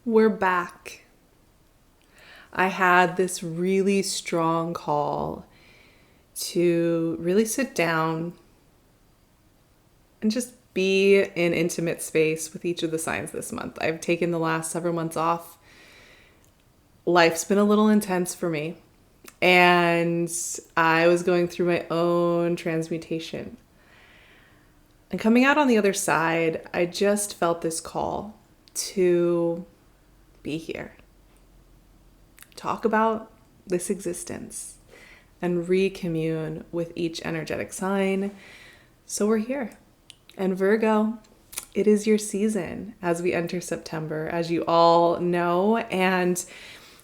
We're back. I had this really strong call to really sit down and just be in intimate space with each of the signs this month. I've taken the last several months off. Life's been a little intense for me, and I was going through my own transmutation. And coming out on the other side, I just felt this call to be here. Talk about this existence and recommune with each energetic sign. So we're here. And Virgo, it is your season as we enter September, as you all know. And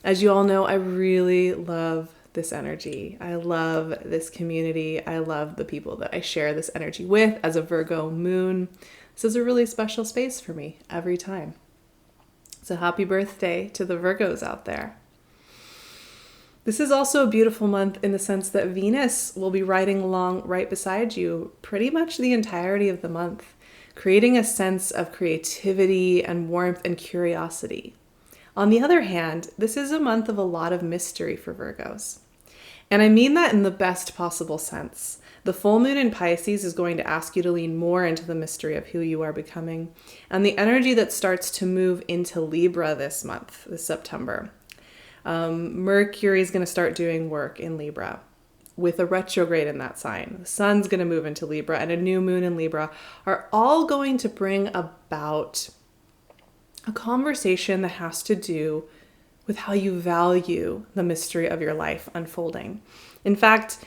as you all know, I really love this energy. I love this community. I love the people that I share this energy with as a Virgo moon. This is a really special space for me every time. So happy birthday to the Virgos out there. This is also a beautiful month in the sense that Venus will be riding along right beside you pretty much the entirety of the month, creating a sense of creativity and warmth and curiosity. On the other hand, this is a month of a lot of mystery for Virgos. And I mean that in the best possible sense. The full moon in Pisces is going to ask you to lean more into the mystery of who you are becoming, and the energy that starts to move into Libra this month, this September. Mercury is going to start doing work in Libra with a retrograde in that sign. The sun's going to move into Libra, and a new moon in Libra are all going to bring about a conversation that has to do with how you value the mystery of your life unfolding. In fact,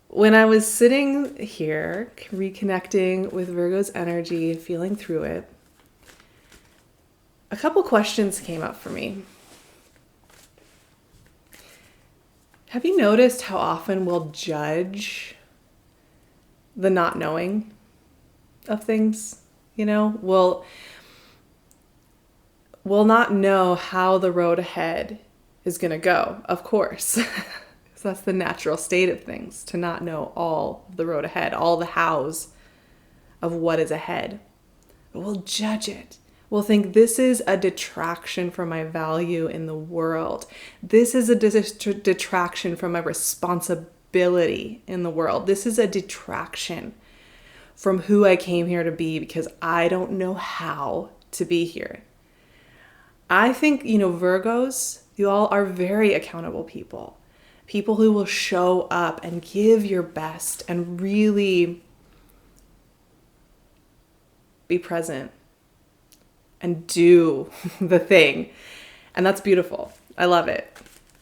when I was sitting here, reconnecting with Virgo's energy, feeling through it, a couple questions came up for me. Have you noticed how often we'll judge the not knowing of things? We'll not know how the road ahead is going to go, of course. So that's the natural state of things, to not know all the road ahead, all the hows of what is ahead. But we'll judge it. We'll think this is a detraction from my value in the world. This is a detraction from my responsibility in the world. This is a detraction from who I came here to be because I don't know how to be here. I think, Virgos, you all are very accountable people. People who will show up and give your best and really be present and do the thing. And that's beautiful. I love it.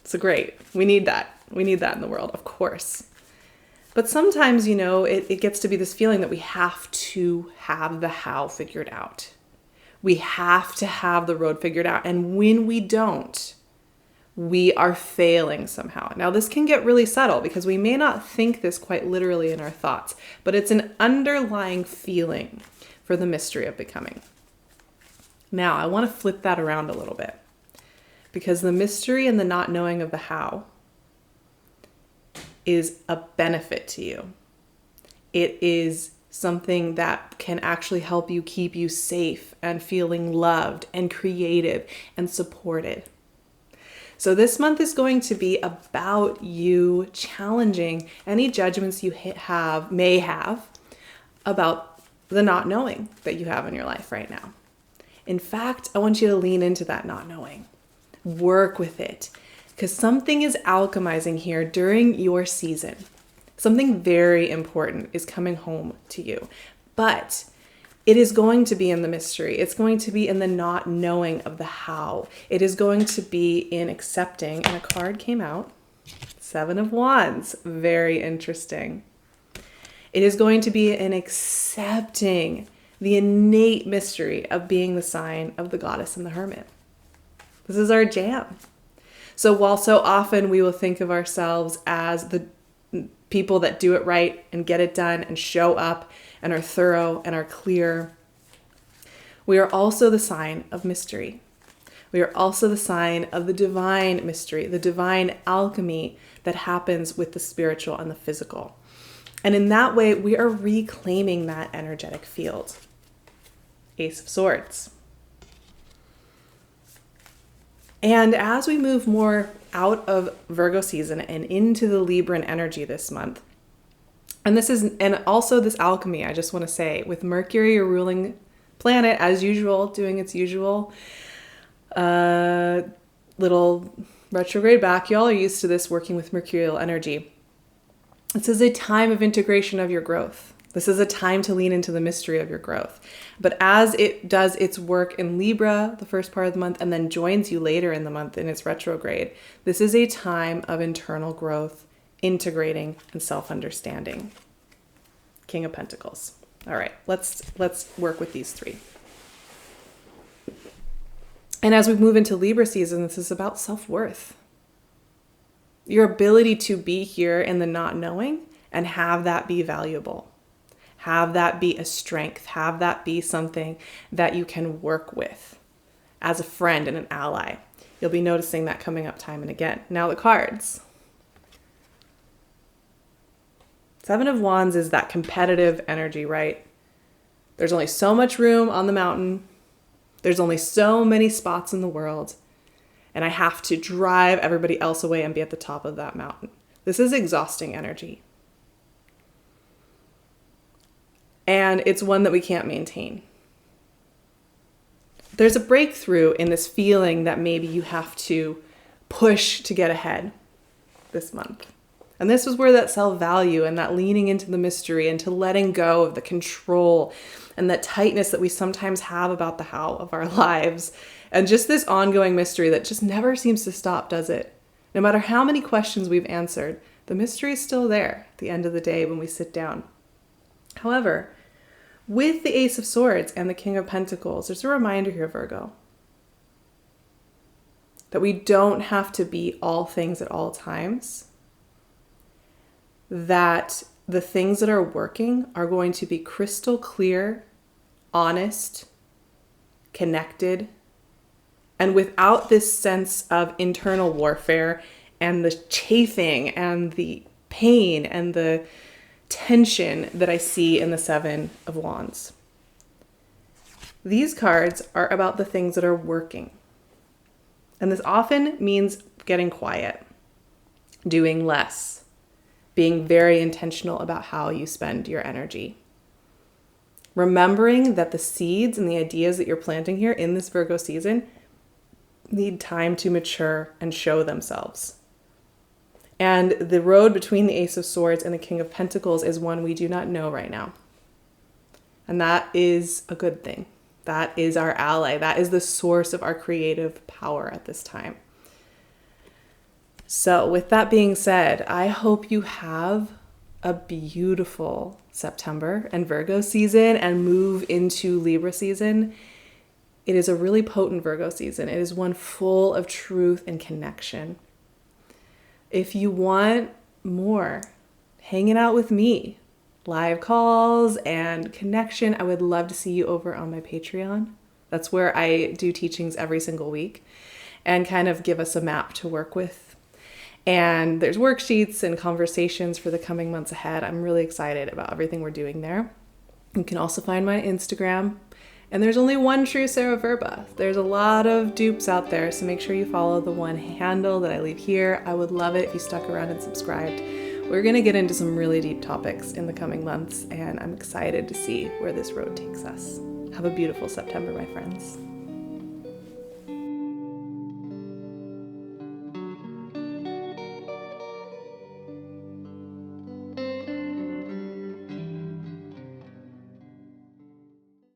It's great. We need that. We need that in the world, of course. But sometimes, it gets to be this feeling that we have to have the how figured out. We have to have the road figured out. And when we don't, we are failing somehow. Now, this can get really subtle because we may not think this quite literally in our thoughts, but it's an underlying feeling for the mystery of becoming. Now, I want to flip that around a little bit because the mystery and the not knowing of the how is a benefit to you. It is something that can actually help you keep you safe and feeling loved and creative and supported. So this month is going to be about you challenging any judgments you may have about the not knowing that you have in your life right now. In fact, I want you to lean into that not knowing. Work with it because something is alchemizing here during your season. Something very important is coming home to you, but it is going to be in the mystery. It's going to be in the not knowing of the how. It is going to be in accepting, and a card came out, 7 of Wands, very interesting. It is going to be in accepting the innate mystery of being the sign of the goddess and the hermit. This is our jam. So while so often we will think of ourselves as the people that do it right and get it done and show up and are thorough and are clear, we are also the sign of mystery. We are also the sign of the divine mystery, the divine alchemy that happens with the spiritual and the physical. And in that way, we are reclaiming that energetic field. Ace of Swords. And as we move more out of Virgo season and into the Libran energy this month, and also this alchemy, I just want to say, with Mercury, your ruling planet, as usual, doing its usual little retrograde back. Y'all are used to this, working with mercurial energy. This is a time of integration of your growth. This is a time to lean into the mystery of your growth. But as it does its work in Libra, the first part of the month, and then joins you later in the month in its retrograde, this is a time of internal growth, integrating, and self-understanding. King of Pentacles. All right, let's work with these three. And as we move into Libra season, this is about self-worth. Your ability to be here in the not knowing and have that be valuable. Have that be a strength. Have that be something that you can work with as a friend and an ally. You'll be noticing that coming up time and again. Now the cards. Seven of Wands is that competitive energy, right? There's only so much room on the mountain. There's only so many spots in the world. And I have to drive everybody else away and be at the top of that mountain. This is exhausting energy. And it's one that we can't maintain. There's a breakthrough in this feeling that maybe you have to push to get ahead this month. And this is where that self-value and that leaning into the mystery and to letting go of the control and that tightness that we sometimes have about the how of our lives, and just this ongoing mystery that just never seems to stop, does it? No matter how many questions we've answered, the mystery is still there at the end of the day when we sit down. However, with the Ace of Swords and the King of Pentacles, there's a reminder here, Virgo, that we don't have to be all things at all times, that the things that are working are going to be crystal clear, honest, connected, and without this sense of internal warfare and the chafing and the pain and the tension that I see in the Seven of Wands. These cards are about the things that are working. And this often means getting quiet, doing less, being very intentional about how you spend your energy. Remembering that the seeds and the ideas that you're planting here in this Virgo season need time to mature and show themselves. And the road between the Ace of Swords and the King of Pentacles is one we do not know right now. And that is a good thing. That is our ally. That is the source of our creative power at this time. So with that being said, I hope you have a beautiful September and Virgo season and move into Libra season. It is a really potent Virgo season. It is one full of truth and connection. If you want more, hanging out with me, live calls and connection, I would love to see you over on my Patreon. That's where I do teachings every single week and kind of give us a map to work with. And there's worksheets and conversations for the coming months ahead. I'm really excited about everything we're doing there. You can also find my Instagram. And there's only one true Sarah Verba. There's a lot of dupes out there, so make sure you follow the one handle that I leave here. I would love it if you stuck around and subscribed. We're going to get into some really deep topics in the coming months, and I'm excited to see where this road takes us. Have a beautiful September, my friends.